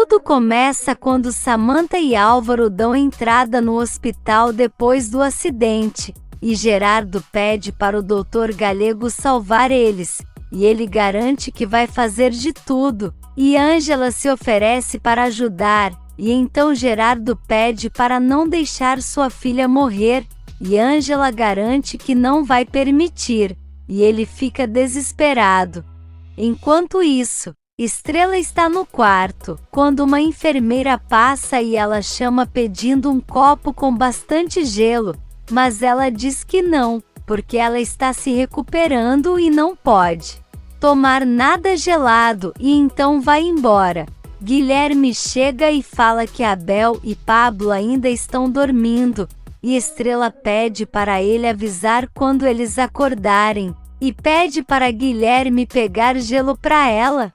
Tudo começa quando Samantha e Álvaro dão entrada no hospital depois do acidente, e Gerardo pede para o Dr. Galego salvar eles, e ele garante que vai fazer de tudo, e Ângela se oferece para ajudar, e então Gerardo pede para não deixar sua filha morrer, e Ângela garante que não vai permitir, e ele fica desesperado. Enquanto isso, Estrela está no quarto, quando uma enfermeira passa e ela chama pedindo um copo com bastante gelo, mas ela diz que não, porque ela está se recuperando e não pode tomar nada gelado e então vai embora. Guilherme chega e fala que Abel e Pablo ainda estão dormindo, e Estrela pede para ele avisar quando eles acordarem, e pede para Guilherme pegar gelo para ela.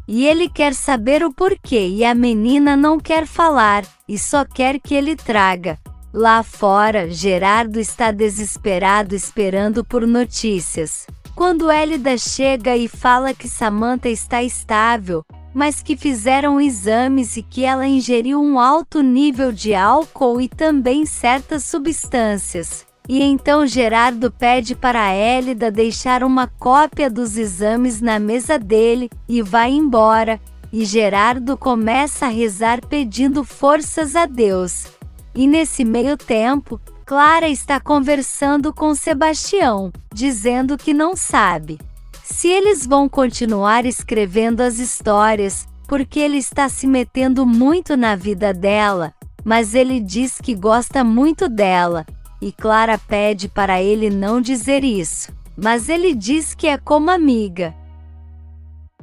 E ele quer saber o porquê e a menina não quer falar, e só quer que ele traga. Lá fora, Gerardo está desesperado esperando por notícias. Quando Hélida chega e fala que Samantha está estável, mas que fizeram exames e que ela ingeriu um alto nível de álcool e também certas substâncias. E então Gerardo pede para Hélida deixar uma cópia dos exames na mesa dele, e vai embora, e Gerardo começa a rezar pedindo forças a Deus. E nesse meio tempo, Clara está conversando com Sebastião, dizendo que não sabe se eles vão continuar escrevendo as histórias, porque ele está se metendo muito na vida dela, mas ele diz que gosta muito dela. E Clara pede para ele não dizer isso, mas ele diz que é como amiga.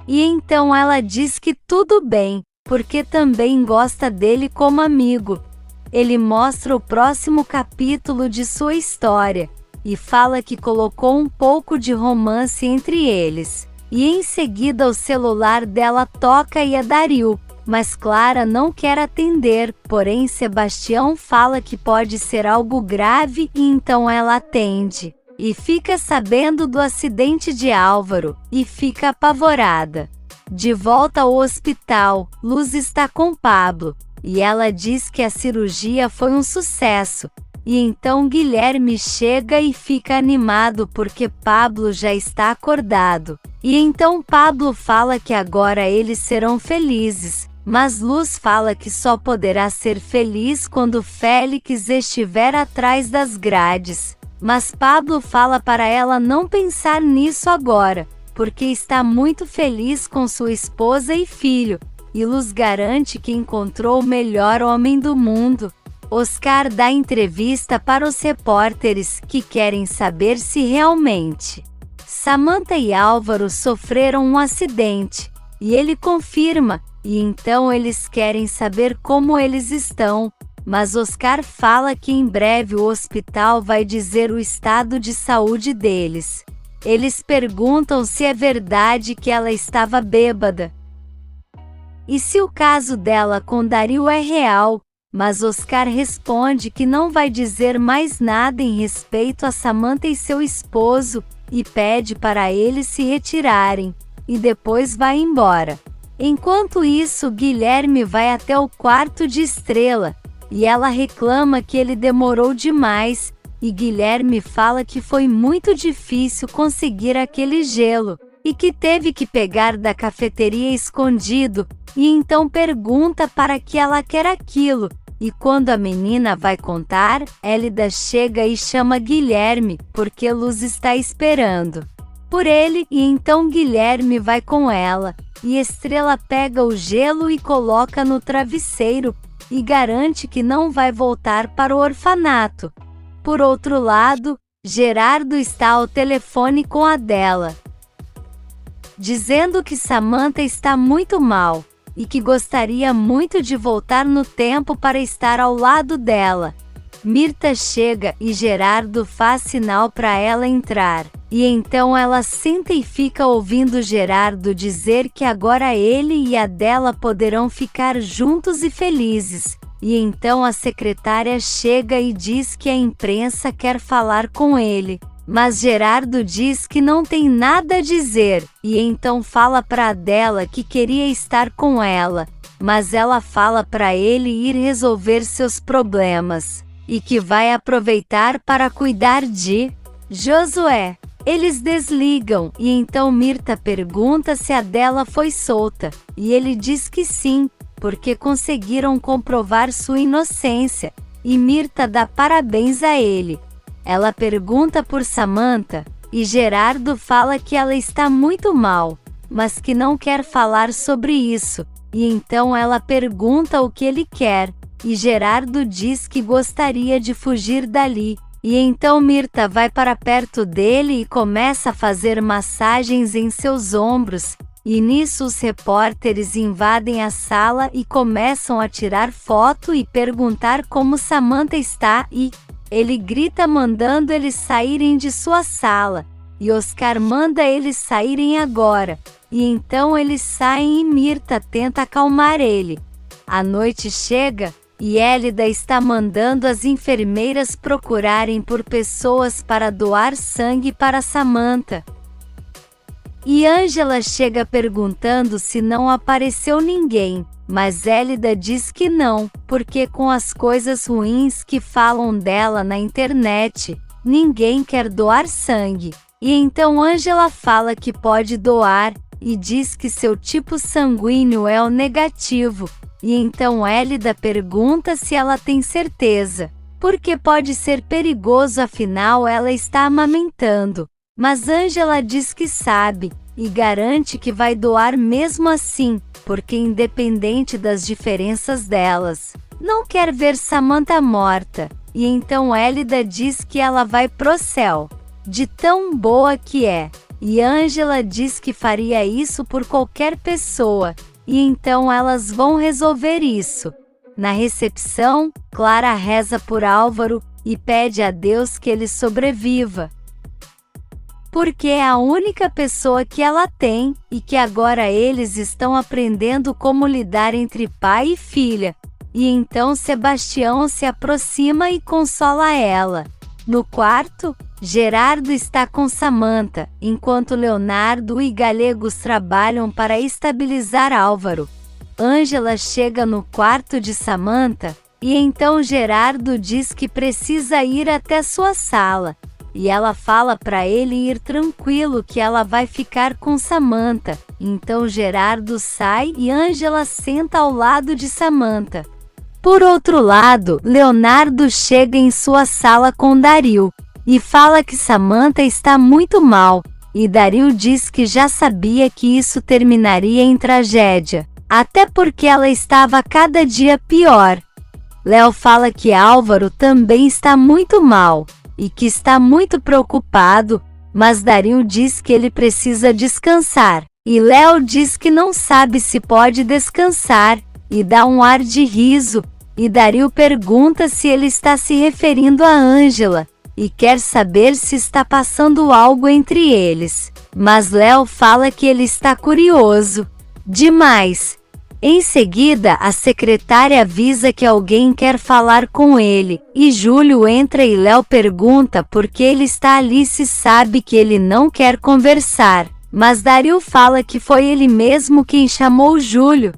E então ela diz que tudo bem, porque também gosta dele como amigo. Ele mostra o próximo capítulo de sua história, e fala que colocou um pouco de romance entre eles. E em seguida o celular dela toca e é Dario. Mas Clara não quer atender, porém Sebastião fala que pode ser algo grave e então ela atende. E fica sabendo do acidente de Álvaro, e fica apavorada. De volta ao hospital, Luz está com Pablo, e ela diz que a cirurgia foi um sucesso. E então Guilherme chega e fica animado porque Pablo já está acordado. E então Pablo fala que agora eles serão felizes. Mas Luz fala que só poderá ser feliz quando Félix estiver atrás das grades. Mas Pablo fala para ela não pensar nisso agora, porque está muito feliz com sua esposa e filho. E Luz garante que encontrou o melhor homem do mundo. Oscar dá entrevista para os repórteres, que querem saber se realmente Samantha e Álvaro sofreram um acidente. E ele confirma. E então eles querem saber como eles estão, mas Oscar fala que em breve o hospital vai dizer o estado de saúde deles. Eles perguntam se é verdade que ela estava bêbada e se o caso dela com Dario é real, mas Oscar responde que não vai dizer mais nada em respeito a Samantha e seu esposo, e pede para eles se retirarem, e depois vai embora. Enquanto isso, Guilherme vai até o quarto de Estrela, e ela reclama que ele demorou demais, e Guilherme fala que foi muito difícil conseguir aquele gelo, e que teve que pegar da cafeteria escondido, e então pergunta para que ela quer aquilo, e quando a menina vai contar, Hélida chega e chama Guilherme, porque Luz está esperando por ele, e então Guilherme vai com ela. E Estrela pega o gelo e coloca no travesseiro, e garante que não vai voltar para o orfanato. Por outro lado, Gerardo está ao telefone com a Adela, dizendo que Samantha está muito mal, e que gostaria muito de voltar no tempo para estar ao lado dela. Mirta chega e Gerardo faz sinal para ela entrar. E então ela senta e fica ouvindo Gerardo dizer que agora ele e a Adela poderão ficar juntos e felizes. E então a secretária chega e diz que a imprensa quer falar com ele. Mas Gerardo diz que não tem nada a dizer, e então fala para Adela que queria estar com ela, mas ela fala para ele ir resolver seus problemas, e que vai aproveitar para cuidar de Josué. Eles desligam, e então Mirta pergunta se Adela foi solta, e ele diz que sim, porque conseguiram comprovar sua inocência, e Mirta dá parabéns a ele. Ela pergunta por Samantha, e Gerardo fala que ela está muito mal, mas que não quer falar sobre isso, e então ela pergunta o que ele quer, e Gerardo diz que gostaria de fugir dali. E então Mirta vai para perto dele e começa a fazer massagens em seus ombros, e nisso os repórteres invadem a sala e começam a tirar foto e perguntar como Samantha está, e ele grita mandando eles saírem de sua sala, e Oscar manda eles saírem agora, e então eles saem e Mirta tenta acalmar ele. A noite chega, e Hélida está mandando as enfermeiras procurarem por pessoas para doar sangue para Samantha. E Ângela chega perguntando se não apareceu ninguém, mas Hélida diz que não, porque com as coisas ruins que falam dela na internet, ninguém quer doar sangue. E então Ângela fala que pode doar, e diz que seu tipo sanguíneo é o negativo. E então Hélida pergunta se ela tem certeza, porque pode ser perigoso, afinal ela está amamentando. Mas Ângela diz que sabe, e garante que vai doar mesmo assim, porque independente das diferenças delas, não quer ver Samantha morta. E então Hélida diz que ela vai pro céu, de tão boa que é. E Ângela diz que faria isso por qualquer pessoa. E então elas vão resolver isso. Na recepção, Clara reza por Álvaro e pede a Deus que ele sobreviva, porque é a única pessoa que ela tem, e que agora eles estão aprendendo como lidar entre pai e filha. E então Sebastião se aproxima e consola ela. No quarto, Gerardo está com Samantha, enquanto Leonardo e Gallegos trabalham para estabilizar Álvaro. Ângela chega no quarto de Samantha, e então Gerardo diz que precisa ir até sua sala. E ela fala para ele ir tranquilo que ela vai ficar com Samantha. Então Gerardo sai e Ângela senta ao lado de Samantha. Por outro lado, Leonardo chega em sua sala com Dario e fala que Samantha está muito mal, e Dario diz que já sabia que isso terminaria em tragédia, até porque ela estava cada dia pior. Léo fala que Álvaro também está muito mal, e que está muito preocupado, mas Dario diz que ele precisa descansar, e Léo diz que não sabe se pode descansar, e dá um ar de riso, e Dario pergunta se ele está se referindo a Ângela, e quer saber se está passando algo entre eles, mas Léo fala que ele está curioso demais. Em seguida, a secretária avisa que alguém quer falar com ele, e Júlio entra e Léo pergunta por que ele está ali se sabe que ele não quer conversar, mas Dario fala que foi ele mesmo quem chamou Júlio,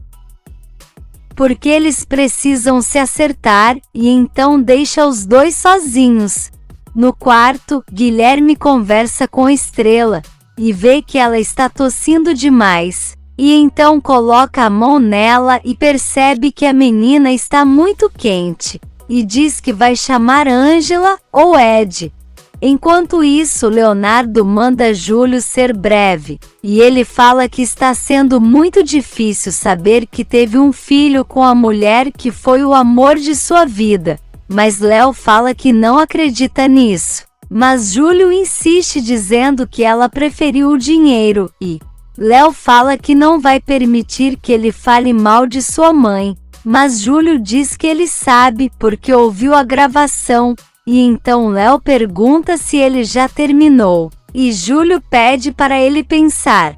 porque eles precisam se acertar, e então deixa os dois sozinhos. No quarto, Guilherme conversa com Estrela, e vê que ela está tossindo demais. E então coloca a mão nela e percebe que a menina está muito quente, e diz que vai chamar Ângela ou Ed. Enquanto isso, Leonardo manda Júlio ser breve, e ele fala que está sendo muito difícil saber que teve um filho com a mulher que foi o amor de sua vida, mas Léo fala que não acredita nisso. Mas Júlio insiste dizendo que ela preferiu o dinheiro, e Léo fala que não vai permitir que ele fale mal de sua mãe, mas Júlio diz que ele sabe porque ouviu a gravação, e então Léo pergunta se ele já terminou, e Júlio pede para ele pensar,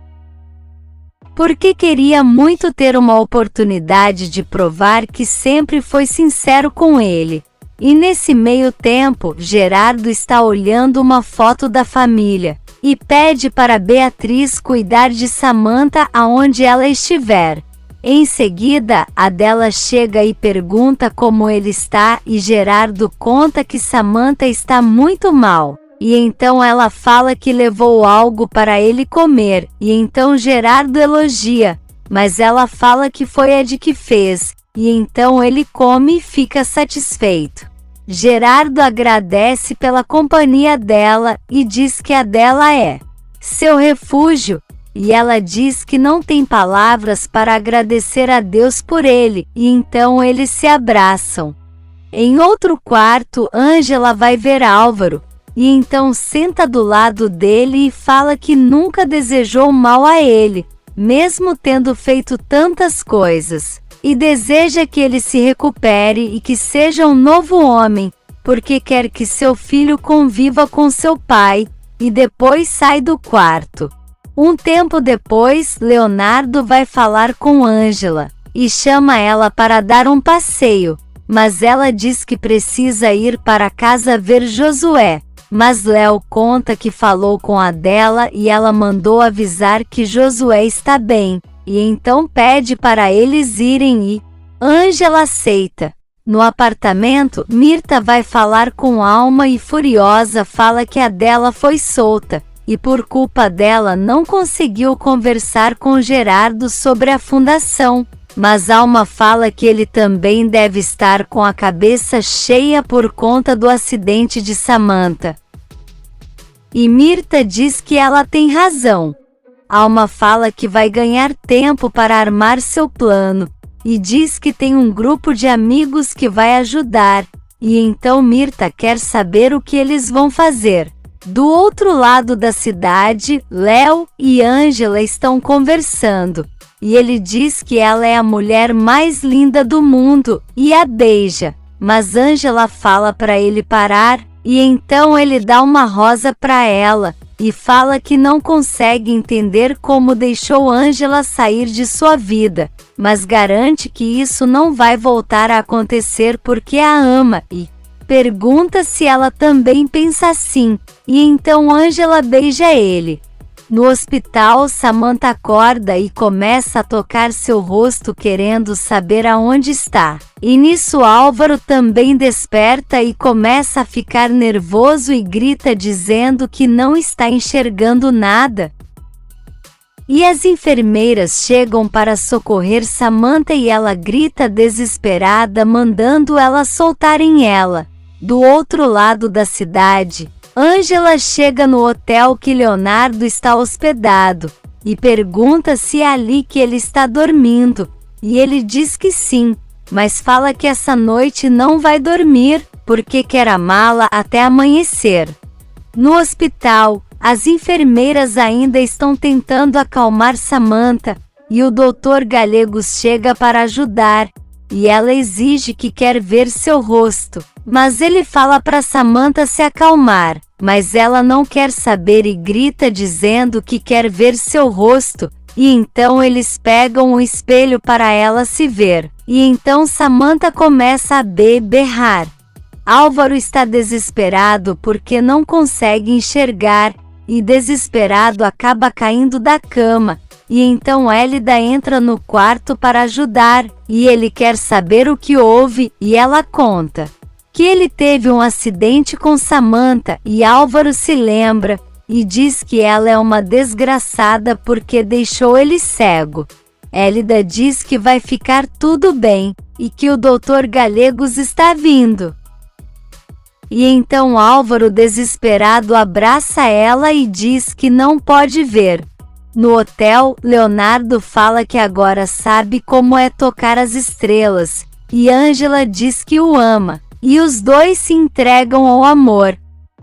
porque queria muito ter uma oportunidade de provar que sempre foi sincero com ele. E nesse meio tempo, Gerardo está olhando uma foto da família e pede para Beatriz cuidar de Samantha aonde ela estiver. Em seguida, Adela chega e pergunta como ele está e Gerardo conta que Samantha está muito mal. E então ela fala que levou algo para ele comer, e então Gerardo elogia, mas ela fala que foi Ed que fez, e então ele come e fica satisfeito. Gerardo agradece pela companhia dela e diz que Adela é seu refúgio, e ela diz que não tem palavras para agradecer a Deus por ele, e então eles se abraçam. Em outro quarto, Ângela vai ver Álvaro, e então senta do lado dele e fala que nunca desejou mal a ele, mesmo tendo feito tantas coisas, e deseja que ele se recupere e que seja um novo homem, porque quer que seu filho conviva com seu pai, e depois sai do quarto. Um tempo depois, Leonardo vai falar com Ângela, e chama ela para dar um passeio, mas ela diz que precisa ir para casa ver Josué. Mas Léo conta que falou com Adela e ela mandou avisar que Josué está bem, e então pede para eles irem e Ângela aceita. No apartamento, Mirta vai falar com Alma e furiosa fala que Adela foi solta, e por culpa dela não conseguiu conversar com Gerardo sobre a fundação. Mas Alma fala que ele também deve estar com a cabeça cheia por conta do acidente de Samantha. E Mirta diz que ela tem razão. Alma fala que vai ganhar tempo para armar seu plano, e diz que tem um grupo de amigos que vai ajudar, e então Mirta quer saber o que eles vão fazer. Do outro lado da cidade, Léo e Ângela estão conversando. E ele diz que ela é a mulher mais linda do mundo, e a beija. Mas Ângela fala para ele parar, e então ele dá uma rosa para ela, e fala que não consegue entender como deixou Ângela sair de sua vida, mas garante que isso não vai voltar a acontecer porque a ama, e pergunta se ela também pensa assim, e então Ângela beija ele. No hospital, Samantha acorda e começa a tocar seu rosto querendo saber aonde está. E nisso Álvaro também desperta e começa a ficar nervoso e grita dizendo que não está enxergando nada. E as enfermeiras chegam para socorrer Samantha e ela grita desesperada mandando elas soltarem ela. Do outro lado da cidade, Ângela chega no hotel que Leonardo está hospedado, e pergunta se é ali que ele está dormindo, e ele diz que sim, mas fala que essa noite não vai dormir, porque quer amá-la até amanhecer. No hospital, as enfermeiras ainda estão tentando acalmar Samantha, e o Dr. Gallegos chega para ajudar, e ela exige que quer ver seu rosto, mas ele fala para Samantha se acalmar. Mas ela não quer saber e grita dizendo que quer ver seu rosto, e então eles pegam um espelho para ela se ver, e então Samantha começa a berrar. Álvaro está desesperado porque não consegue enxergar, e desesperado acaba caindo da cama, e então Hélida entra no quarto para ajudar, e ele quer saber o que houve, e ela conta que ele teve um acidente com Samantha e Álvaro se lembra, e diz que ela é uma desgraçada porque deixou ele cego. Hélida diz que vai ficar tudo bem, e que o Dr. Gallegos está vindo. E então Álvaro desesperado abraça ela e diz que não pode ver. No hotel, Leonardo fala que agora sabe como é tocar as estrelas, e Ângela diz que o ama. E os dois se entregam ao amor.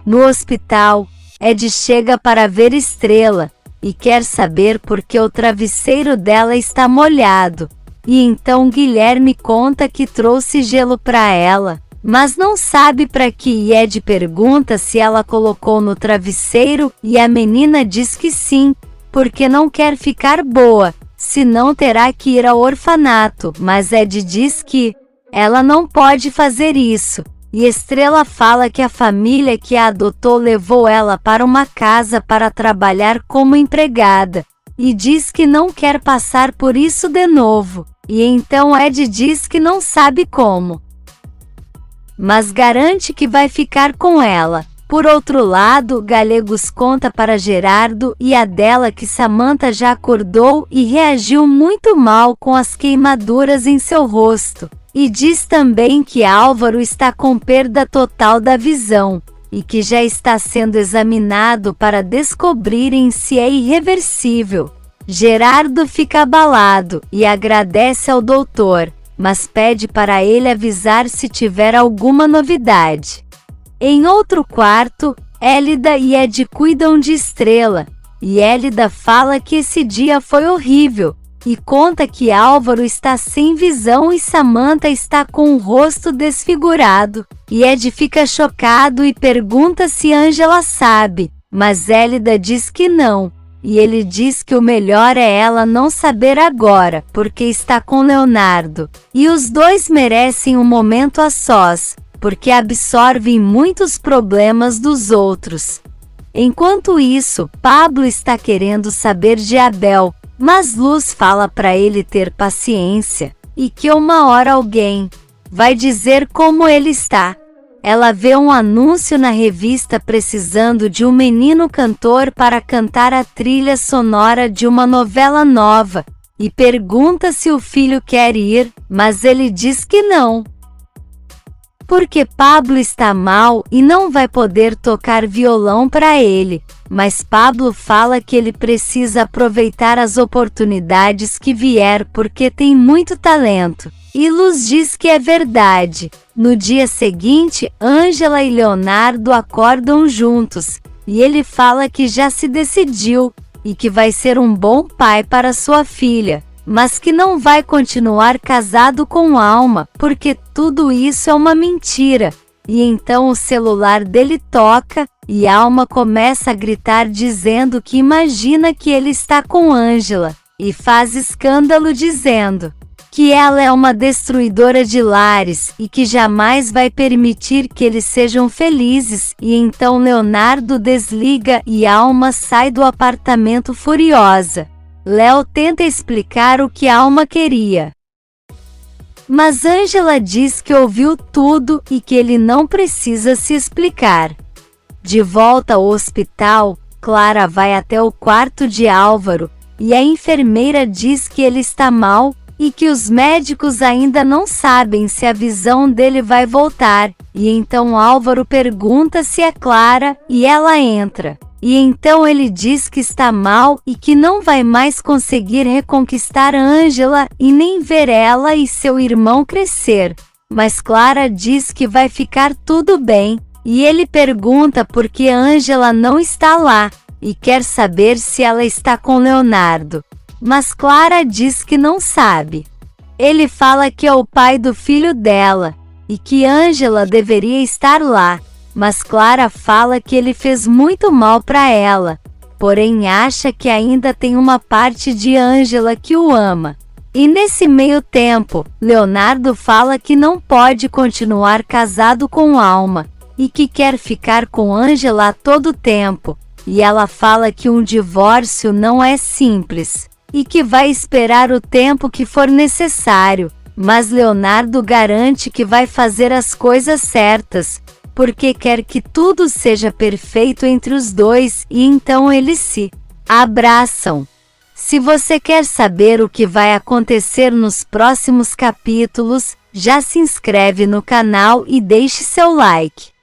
No hospital, Ed chega para ver Estrela, e quer saber por que o travesseiro dela está molhado. E então Guilherme conta que trouxe gelo para ela, mas não sabe para que, e Ed pergunta se ela colocou no travesseiro, e a menina diz que sim, porque não quer ficar boa, senão terá que ir ao orfanato, mas Ed diz que ela não pode fazer isso, E Estrela fala que a família que a adotou levou ela para uma casa para trabalhar como empregada, e diz que não quer passar por isso de novo, e então Ed diz que não sabe como, mas garante que vai ficar com ela. Por outro lado, Galegos conta para Gerardo e Adela que Samantha já acordou e reagiu muito mal com as queimaduras em seu rosto, e diz também que Álvaro está com perda total da visão, e que já está sendo examinado para descobrirem se é irreversível. Gerardo fica abalado e agradece ao doutor, mas pede para ele avisar se tiver alguma novidade. Em outro quarto, Elida e Ed cuidam de Estrela, e Elida fala que esse dia foi horrível, e conta que Álvaro está sem visão e Samantha está com o rosto desfigurado, e Ed fica chocado e pergunta se Ângela sabe, mas Elida diz que não, e ele diz que o melhor é ela não saber agora, porque está com Leonardo, e os dois merecem um momento a sós, porque absorvem muitos problemas dos outros. Enquanto isso, Pablo está querendo saber de Abel, mas Luz fala para ele ter paciência, e que uma hora alguém vai dizer como ele está. Ela vê um anúncio na revista precisando de um menino cantor para cantar a trilha sonora de uma novela nova, e pergunta se o filho quer ir, mas ele diz que não, porque Pablo está mal e não vai poder tocar violão para ele, mas Pablo fala que ele precisa aproveitar as oportunidades que vier porque tem muito talento. E Luz diz que é verdade. No dia seguinte, Ângela e Leonardo acordam juntos, e ele fala que já se decidiu, e que vai ser um bom pai para sua filha, mas que não vai continuar casado com Alma, porque tudo isso é uma mentira. E então o celular dele toca, e Alma começa a gritar dizendo que imagina que ele está com Ângela, e faz escândalo dizendo que ela é uma destruidora de lares e que jamais vai permitir que eles sejam felizes, e então Leonardo desliga e Alma sai do apartamento furiosa. Léo tenta explicar o que Alma queria, mas Ângela diz que ouviu tudo e que ele não precisa se explicar. De volta ao hospital, Clara vai até o quarto de Álvaro, e a enfermeira diz que ele está mal, e que os médicos ainda não sabem se a visão dele vai voltar, e então Álvaro pergunta se é Clara, e ela entra. E então ele diz que está mal e que não vai mais conseguir reconquistar Ângela e nem ver ela e seu irmão crescer. Mas Clara diz que vai ficar tudo bem, e ele pergunta por que Ângela não está lá, e quer saber se ela está com Leonardo. Mas Clara diz que não sabe. Ele fala que é o pai do filho dela, e que Ângela deveria estar lá, mas Clara fala que ele fez muito mal para ela, porém acha que ainda tem uma parte de Ângela que o ama. E nesse meio tempo, Leonardo fala que não pode continuar casado com Alma, e que quer ficar com Ângela a todo tempo, e ela fala que um divórcio não é simples, e que vai esperar o tempo que for necessário, mas Leonardo garante que vai fazer as coisas certas, porque quer que tudo seja perfeito entre os dois, e então eles se abraçam. Se você quer saber o que vai acontecer nos próximos capítulos, já se inscreve no canal e deixe seu like.